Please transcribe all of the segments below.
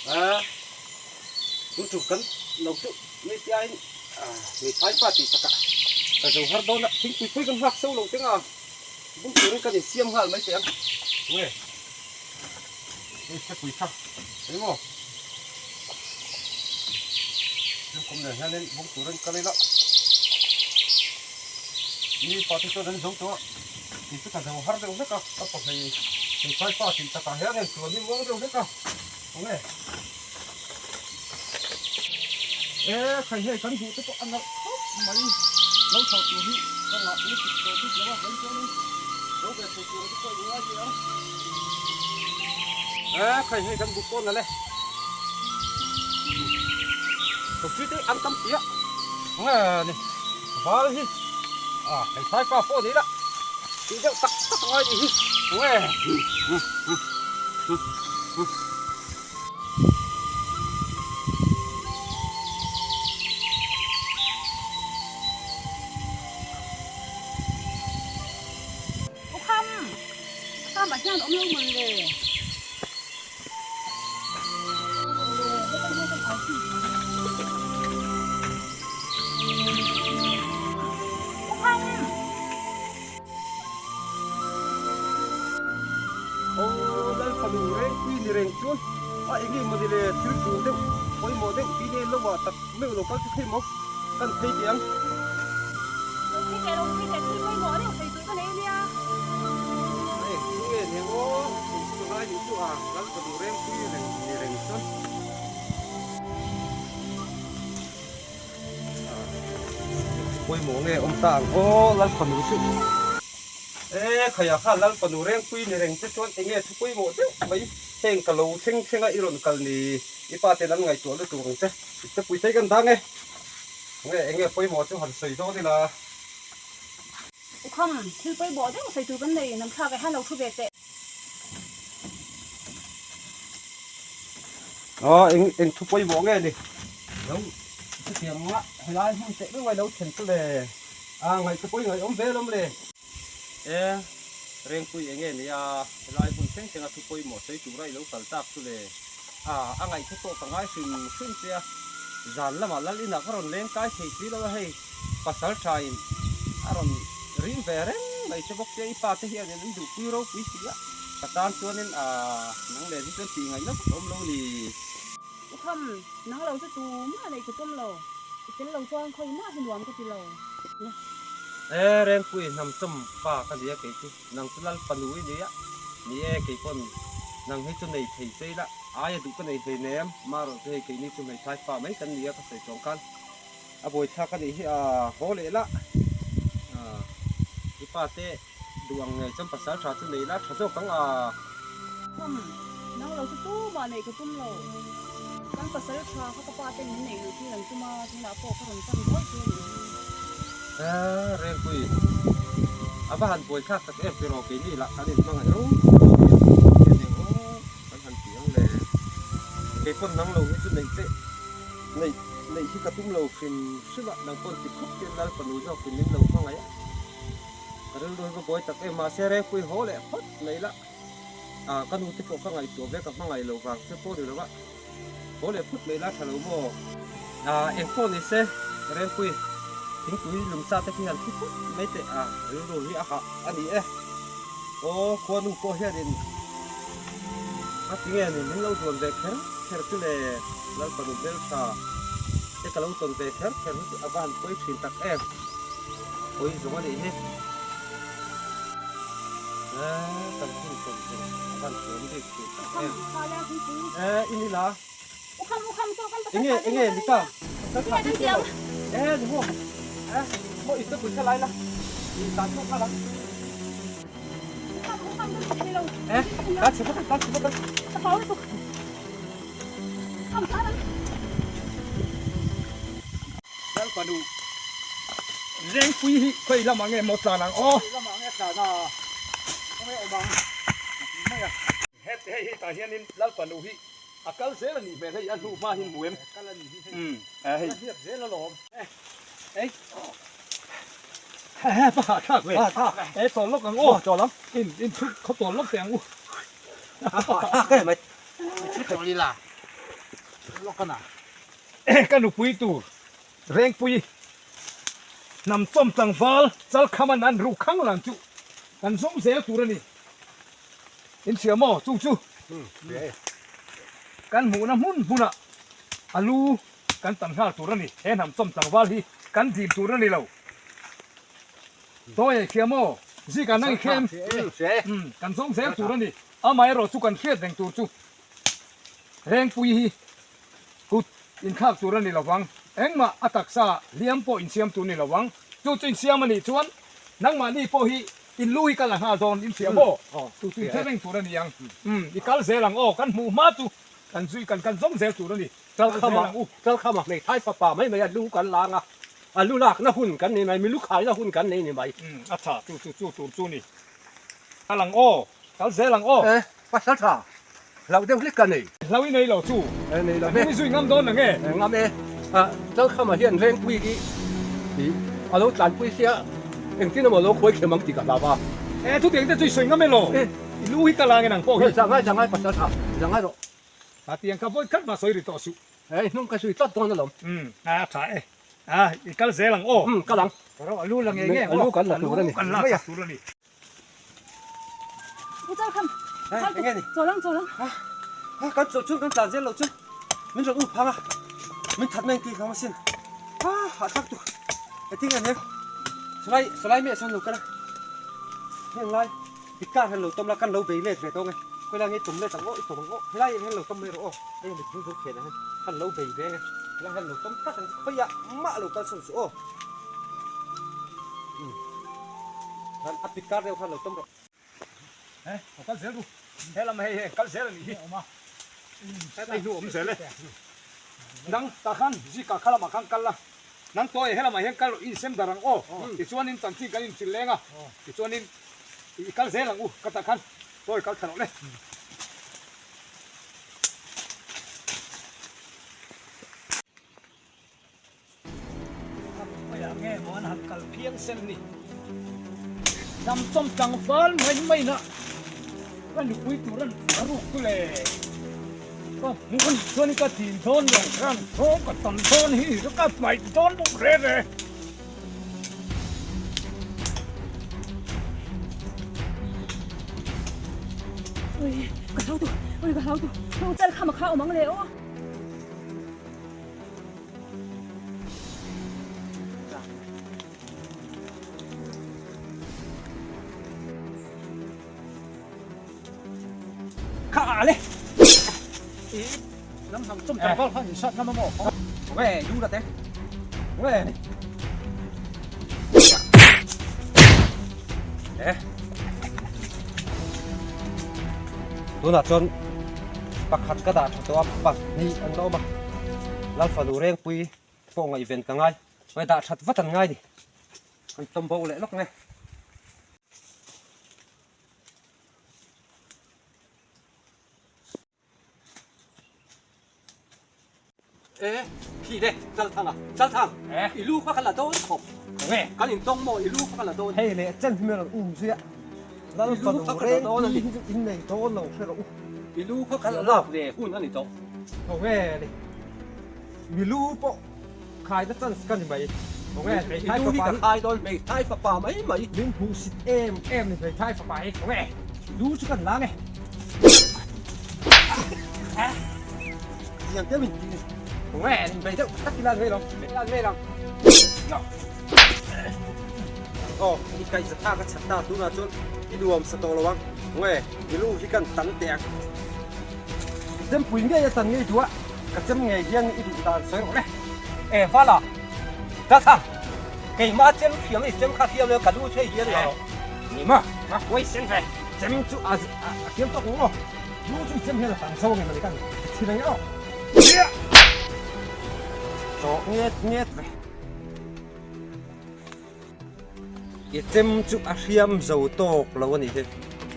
chúng chụp cấn nấu chụp mấy cái mấy thái phát thì tất cả dầu hạt đó là chính quy quy con hạt sâu lồng tiếng cũng tưởng cái gì xiêm hạt mấy tiếng nghe đây sẽ quy thấp thấy không nhưng không để lên bông tưởng cái này đó đi phát thì cho đến giống đó thì tất cả dầu hạt đều hết cả các bạn thì thái phát thì tất cả hết nên cửa những món đều hết cả không nghe khai hệ cán vụ tức ăn nó mấy nấu sầu chuối đi con ngọt đi thịt đồ thịt nó vẫn cho đi nấu về sầu chuối tức coi đúng gì đó khai hệ cán vụ con này sầu chuối đấy ăn tắm tía không à này vào đi cái sai pha phô đấy đó chỉ cho tắc tắc ngay đi không à mà xem ông lâu mình về đây phần rèn quy rèn chuột anh em mà đi lên thiếu chuột đấy ôi mà đấy quy này lâu mà tập mấy người có cái mốc cần thấy tiếng cái kẹo đâu cái kẹo cái mỏ đấy phải cái này đi à này cái này ô chúng ta đi chỗ lần phần rèn quy rèn chuột ôi mà nghe ông tàng ô lần phần chuột khai khá lần phần rèn quy rèn chuột anh nghe chú ôi mà đấy mấy thằng cả lô thằng ấy rồi cả này ipa tên anh ngày chuột được tụi mình chứ chắc quý thấy gần thang nghe anh nghe ôi mà chú hẳn sấy đó thì là không thứ quay bỏ đấy phải từ vấn đề làm sao cái hai đầu thu về tệ anh thu quay bỏ nghe đi đúng cái tiếng á hay là không tệ bên ngoài đâu thành cái này ngày thu quay ngày ông về lắm này rèn quỳ anh nghe này lại muốn xem xem thu quay một cái chủ này lâu cả tắc tu này anh ngày thu to cả ngày xin xin kia dàn lắm mà lại là cái rồi lên cái thì chỉ là hay pasal trai aron rim veren ngày cho bốc cái pa thế hiện nên đủ quý rau quý gì á cả tan cho nên nắng lên cái gì ngày nó ôm lâu thì không nó lâu cho túm mà này cái tôm lầu cái lầu cho không mà hình luồng cái lầu rèn quỳ nằm tâm pa cái gì cái nằm cái lăn phần núi gì áนี่cái con nằm hết chỗ này thì xây đó ai đủ cái này thì ném mà rồi cái này chỗ này thay pa mấy cái gì cái sẽ trồng căn bồi thác cái gì hố lệ lá pa te duang ngày trong pasal trà chỗ này là trà chỗ căng không nó lâu cho túm mà này cái tôm lầu kan pasal tràเขาก็ปาเต็มนี่เลยที่หลังจะมาที่หน้าปอกเขาทำตั้งร้อยตัวเรื่องคุยบ้านป่วยข้าสักไปรอปีนี้ละอันนี้มาไงรู้เดี๋ยวมันหันเสียงเลยไอ้คนนั่งลงที่ในเตะในที่กระตุ้มเราฟินซึ่งว่านังคนติดคุกที่นั่นคนนู้นเราฟินนิ่งเราฟังไงเรื่องโดยก็ป่วยตักมาเสียเรื่องคุยโหเลยพัดไหนละก็นู้นที่พวกฟังไงตัวเล็กกับฟังไงเราฟังเสียโป้ดูแล้วว่าโหเลยพุทธเลยละถ้าเราโม่เอ็งคนนี่เสียเรื่องคุยทิ้งคุยลุมซาตะกี้หันที่พุทธไม่เตะรู้ที่อันนี้คนนู้นก็เฮียดินจริงๆนี่เราตัวเด็กแค่ตัวเลยแล้วก็ดูเบลซ่าแต่ก็เราตัวเด็กแค่ที่บ้านป่วยสินตักป่วยสมัยนี้กันที่ตัวบ้านป่วยเด็กสินตักอินี่ล่ะkhông cho con anh nghe đi cả tất cả những điều đúng không mỗi ít tôi sẽ lấy là đi tán không khác lắm cắt chỉ bắt không phá đâu đang còn đủ rèn quy quay làm nghe một giờ là làm nghe cả là không nghe bằng hết tại hiện nên đang còn đủ hi cái dễ là nhỉ về đây ăn đủ mà hin muối cái là nhỉ cái dễ là lỏm ấy bà thác về ấy toàn lốc càng ô trò lắm inเขาtoàn lốc tiền ô cái mày chút đi là ลอกกันนะกันหนูปุยตูเร่งปุยนำส้มตังฟ้าจัลขมันนันรูข้างหลังจุกันส้มเสียตัวนี่อินเสียหม้อจูกันหมูน้ำหุ่นปุ่นอ่ะอาลูกันตังห้าตัวนี่เห็นนำส้มตังฟ้าที่กันทีมตัวนี่เราตัวใหญ่เขียวหม้อสิกันนั่งเข้มกันส้มเสียตัวนี่อาไม่รอจุกันเครียดแดงตัวจุเร่งปุยกุดอินข้าวตัวนี่ระวังเอ็งมาอัตักซาเลี้ยมโปอินเสียมตัวนี่ระวังจู่จินเสียมันนี่ชวนนั่งมานี่โปฮีอินลุยกันละหาโดนอินเสียโบตัวเท่งตัวนี่ยังอีกัลเสลังโอ้กันหมูมาตุกันซุยกันส้มเสียตัวนี่ เจ้าเข้ามาไม่ท้ายป่าไม่รู้กันลางอ่ะรู้ลากน่าหุ่นกันนี่ไหมมีลูกขายน่าหุ่นกันนี่ไหมอัฐาจู่นี่กัลลังโอ้กัลเสลังโอ้ภาษาท่าเราเดี๋ยวเล็กกันนี่เราอีนี่เราจู่นี่เราไม่ซุยงามโดนหรือไงงามเจ้าเข้ามาเฮียนเร่งปุยกี้เราจานปุยเสียเอ็งที่นั่นมาเราคุยเขียนมังติกับเราป่ะทุกอย่างจะซุยงามไม่หรอลุยกันละไงนังโป้จังไงภาษาท่าจังไงหรออาทิตย์ขับรถขับมาสวยดีต่อสู้นุ่งกระสุนตัดตัวนั่นหรอถ่ายอีกัลเสลังโอ้กัลลังเราลู่ลังเงี้ยลู่กันละตัวนี่กันละตัวนี่ผู้เจ้าคำเป็นไงนี่走廊กันจุดกันจ่าเจ้าเราจุดมันจะอู้พังอ่ะมันทัดแมงกีเขามาสิหาทักตัวไอ้ที่กันเนี่ยสไลด์เมียฉันหลุดกันนะยังไงติดก้าให้หลุดต้มแล้วกันหลุดไปเรื่อยๆตัวไงเวลาเงี้ยตุ่มเลยต่างโอ้ตุ่มโอ้เวลาอย่างนี้หลุดต้มเลยโอ้ยังไม่ถึงสุดเขตนะฮะกันหลุดไปเรื่อยไงแล้วกันหลุดต้มกัดกันขยะมะหลุดกันสุดโอ้กันอัดติดก้าเร็วกันหลุดต้มหรอกกัลเสดูเฮ้ยเราไม่ให้กัลเสนี่ออกมาไอ้หนูผมเสเลยนังตาขันจิกาขลามาขังกันละนังตัวเฮ้ยเราไม่เห็นกัลอีเซมดารังโอ้อีชวนนินตันที่กันอินสิเลงอ่ะอีชวนนินอีกัลเสลังกัตาขันตัวกัลขนมเลยไม่อยากแง่หมอนหักกัลเพียงเส้นนี่นำส้มจังฟ้าไม่นะกันดูคุยตัวนั้นรู้กูเลยก็มึงส่วนนี้ก็ทีมโซนอย่างนั้นโซนก็ตันโซนฮีแล้วก็ไปโซนบุกเร่เลยเฮ้ยกระเท้าตัวเราจะข้ามมาข้าวมังเลยโอ้ข้าเลยน้ำทำส้มตำก็ข้าวช็อตน้ำมะม่วงแหว่ยูละเต้แหว่ตัวหน้าจนปักขัดกระดาษตัวปักนี่อันโตมาแล้วฝาดูเร่งปุยพวกงานอีเวนต์กันง่ายไม่ด่าชัดวัดกันง่ายดิมันต้มโบเลยล็อกไงพี่เด้จัลทังอีลูกพักกันละโดนขบกันยิงต้องโมอีลูกพักกันละโดนเฮ้ยเลยเจ้าที่มันอู้เสียแล้วฝาดูเร่งอินในโดนเราเชื่อเราอีลูกพักกันละเด้หุ่นอันนี้โตโอ้แม่ดิอีลูกปะขายนั่นกันยังไงโอ้แม่ไปท้ายฝาขายโดนไปท้ายฝาป่าไหมลิ้นหูสิเอ็มนี่ไปท้ายฝาป่าโอ้แม่รู้ชุกันล้างไงอย่างเจ้ามินแม่ไปเจ้าตักกีฬาเลยหรอกีฬาเลยหรอโอ้อีกไก่สตาร์ก็ชัดตาดูนะจนที่ดวงสตอระวังแม่ที่ลูกที่กันตันแตกเจ้าปุ๋ยเนี่ยจะตันไงตัวกับเจ้าไงยังอีดูตาสวยเลยฟ้าล่ะจ้าท่าไก่มาเจ้าเขียวเลยเจ้าข้าเทียมเลยกระดูกใช่เหี้ยเลยนี่มาไว้เส้นไปเจ้าจู่เขียวตกหัวลูกจู่เจ้าเหี้ยต่างโซ่ไงมาเลยกันที่ไหนอ่ะНет. И тем чу ахиам зауто лавани хе.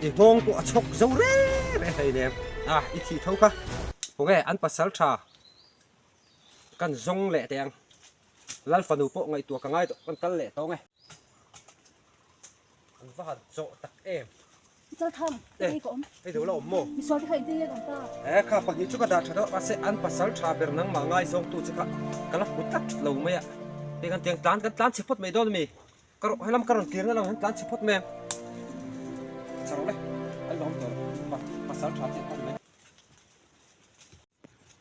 И хong ку achok zaure re hai ne. I thi thau kha. Hong an pasal tha. Kan zong le teng. Lal fanu po ngai tua ka ngai to kan kal le to ngai. An va zo tak em. จะทำไอ้ก่อน ไอ้เดี๋ยวเราโม่ มีซอยที่ใครที่เรียกของตา ข้าปักนี้ชุกกระดาษเถอะว่าเสอันปัสสาวะเบอร์นังมาง่ายส่งตู้สิครับกันละพุทธเราไม่อะเด็กกันเตียงตานกันตานสิพดไม่โดนมีก็ให้ลำกระรอนเตียงแล้วเราเห็นตานสิพดแม่สรุปเลยไอ้ล้อมตัวปัสสาวะสิพดไหม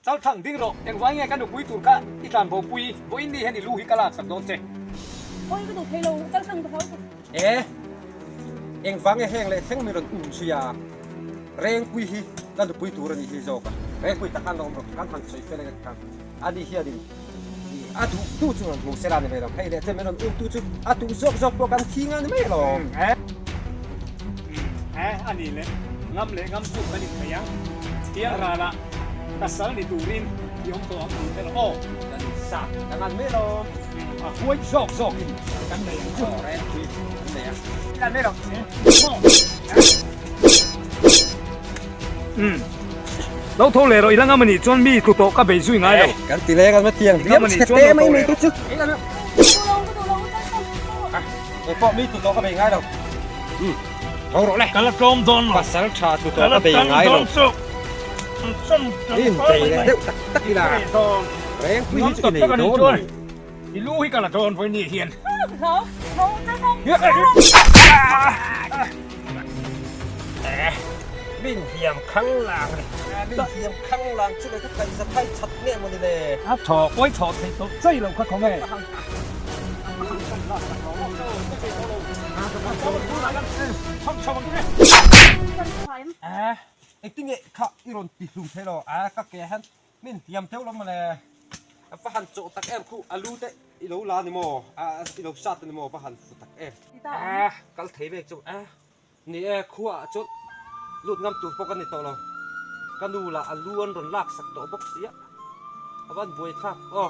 เจ้าทั้งดิ้งหรอกยังไว้ไงกันดูปุยตูกะอีกลานบ่ปุยบ่อินดีเห็นอีลูกฮิกะลาสักโดนเจ โอ้ยก็ดูให้เราตั้งตั้งเขา เอ็งฟังไอ้แห้งเลยแห้งมีรถอุ่นเสียแรงปุยฮีกันดูปุยตัวนี่ฮีโจกะแรงปุยตะกันลงกันทันสวยเป็นอะไรกันอันนี้เฮียดิอาดูตู้จุนมูเซรานี่ไม่หรอกให้เด็กเจ้าไม่รอนตู้จุอาดูซอกโปรกันทิ้งอันนี้ไม่หรอก อันนี้เลยงำเลยงำสุกอันนี้ไม่ยังเที่ยราละตัดสารในตูรินยอมตัวอันนี้เป็นโอ้ สับแต่มันไม่หรอก คุยซอกอินกันไหน จ่อแรงปุยไหนอ่ะ กันไม่หรอกเราโทรเลยเราอีหลังมันนี่จนมีกุโตก็ไปช่วยง่ายแล้ว กันตีแรงกันมาเตียงเรียบเตะไม่มีตุ๊กไอ้นั่น ดูเราตั้งตั้ง ไอ้พวกมีตุ๊กก็ไปง่ายแล้วเอาหรอกเลย กันละกลมโดน ภาษาชาตุ๊กก็ไปง่ายแล้วนี่เตะเลยเดี๋ยวตักกีฬาแรงปุยที่สุดในโดน อีลูกฮิกะลาโดนไว้นี่เฮียน เขาจะทำ บิ่งเทียมข้างหลังบิ่งเทียมข้างหลังช่วยทุกคนสะพายชัดเนี่ยมันเลย อ่ะถอดไว้ถอดใส่ตัวใจเราคักของแม่ช่องกันเนี่ย ไอ้ที่เนี่ยข้าอีรอนตีลุงเทโลก็แกฮันมิ่งเทียมเท่าแล้วมาเลยปะหันโจตักแอมคู่อาลูเตอีโลลานิโมอีโลซัตนิโมปะหันฟุตักแอมกัลเทเบกจุนี่คู่จุดลุดงำตัวปกันในตัวเรากันดูละอาลูอันรอนลากสักตัวบกเสียวันบวยทักอ๋อ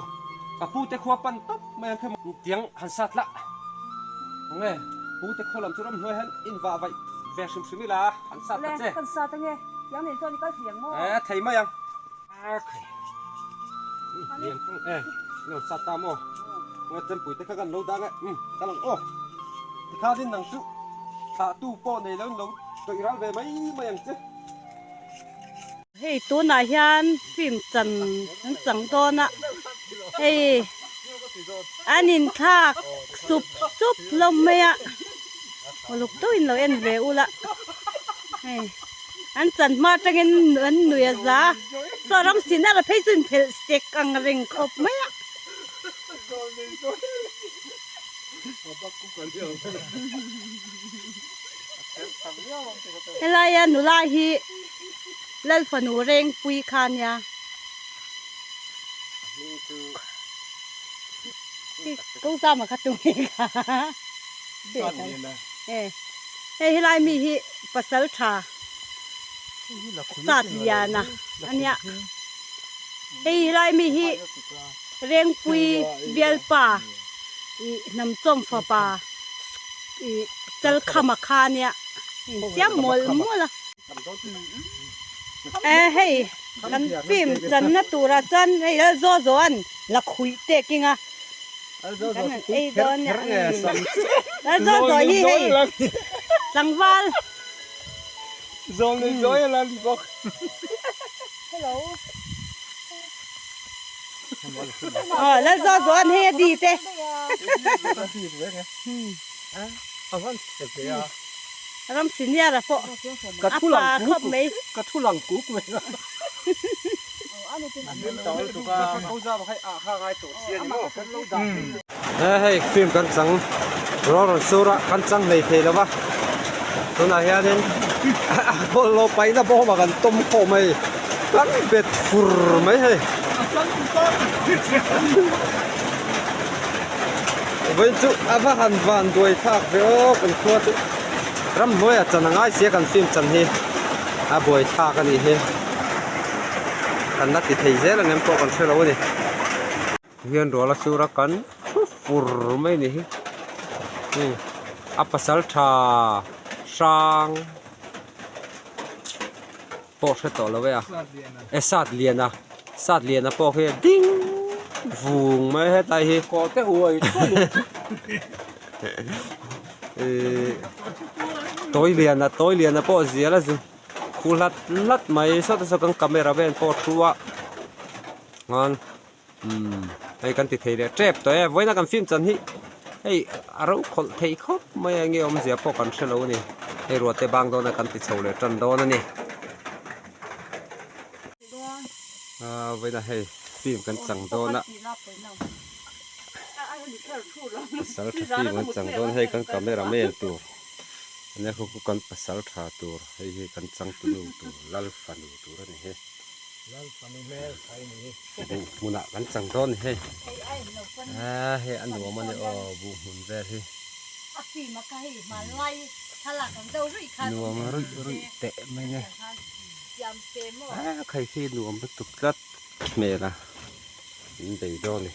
ปูแต่ขวาปันต๊บไม่ยังแค่เตียงหันสัตละไงปูแต่ขวาลำจุดน้ำห้วยหันอินว่าไว้แวร์ชิมชิมิลาหันสัตละเจ้ กันซาตั้งไงยังเห็นตัวนี้ก็เถียงมั้ง ไทยมายังเลี้ยงข้างเนี่ยสัตตามอ๋อว่าเต็มปุ๋ยแต่ข้ากันเราดังกำลังโอ้ที่ข้าดินหนังสุถ้าตู้ป้อนในแล้วเราตัวอีรัลเวไม่มายังเจ้ เฮ้ยตัวไหนยันฟิล์มจันนั่นจังตัวน่ะเฮ้ยอันนี้ท่าซุปลมไหมอ่ะลูกตัวอินเราเอ็นเวอุละเฮ้ยอันจันมาจังเงินอันหนุ่ยจ้าสารมสินะเราเพิ่งจะเพลเสกอังเริงครบไหมอ่ะอะไรอ่ะหนูลาฮีเล่นฝันหนูเร่งปุยคานยากูซ้ำมาคัดตรงนี้ค่ะเด็กเฮ้เฮ้ยไรมีฮีปัสสาวะชาสัตว์ยานะอันเนี้ยเฮ้ยไรมีฮีเร่งปุยเบียลป่าน้ำส้มฟ้าป่าเจลขมาคาเนี่ยเสียหมดละเฮ้ยกันฟิล์มจันนะตัวละจันไอ้ละโซโซนละคุยเตกิงอ่ะกันไอ้โดนเนี่ยละโซโซยี่เฮ้ยสังวาล Zon la li bok. Hello ละโซโซนเฮ้ยดีเต้เอาวันเจ็บเลยรำสินยาละพอกระทุลังกุ๊กไหม กระทุลังกุ๊กไหมเขาจะให้ข้าไงตัวเสียนี่มั้งเฮ้ยฟิล์มกันสังรอสุระกันสังในเทแล้ววะตัวไหนฮะเนี่ยพอเราไปนะบอกมากันต้มโคไม่กันเบ็ดฟูร์ไหมเฮ้ยเว้นจุอาบหันวันด้วยทักเดียวกันขวดรำน้อยจะนั่งไอเสียกันฟิล์มจันเฮอาบวยทักกันนี่เฮกันนัดที่ไทยเจริญเนี่ยพวกกันเชื่อเราเนี่ยเรียนรู้ละสุระกันฟูร์ไหมนี่นี่อัปสัลชาช่างพอเสร็จแล้วเว้ยสัตว์เลี้ยงนะพอเฮดิ้งฟูงไม่ให้ตายเฮก็แต่หัวอีกตัว tối liền là bộ gì là gì khu lát máy sao tôi cần camera bên bộ thua ngon hay cần thì thấy đấy chép tôi với nó cần phim chân hi hay aro khol thấy khóc mấy anh em gì bộ cần sẽ lâu nè hay rồi tay băng đó là cần thì sầu lại chân đó nè với là hay phim cần chẳng đó nè pasal thati man chang don hei kan camera men tu ne khu kan pasal tha tu hei kan chang tu lu tu lal fanu tu ra ni he lal fanu me ai ni muna kan chang don he he an no man o bu hun ver he aki ma kai ma lai thala kan do ri khan no ma ri te me ne yam te mo khai khi no ma tu lat me la in dei do ni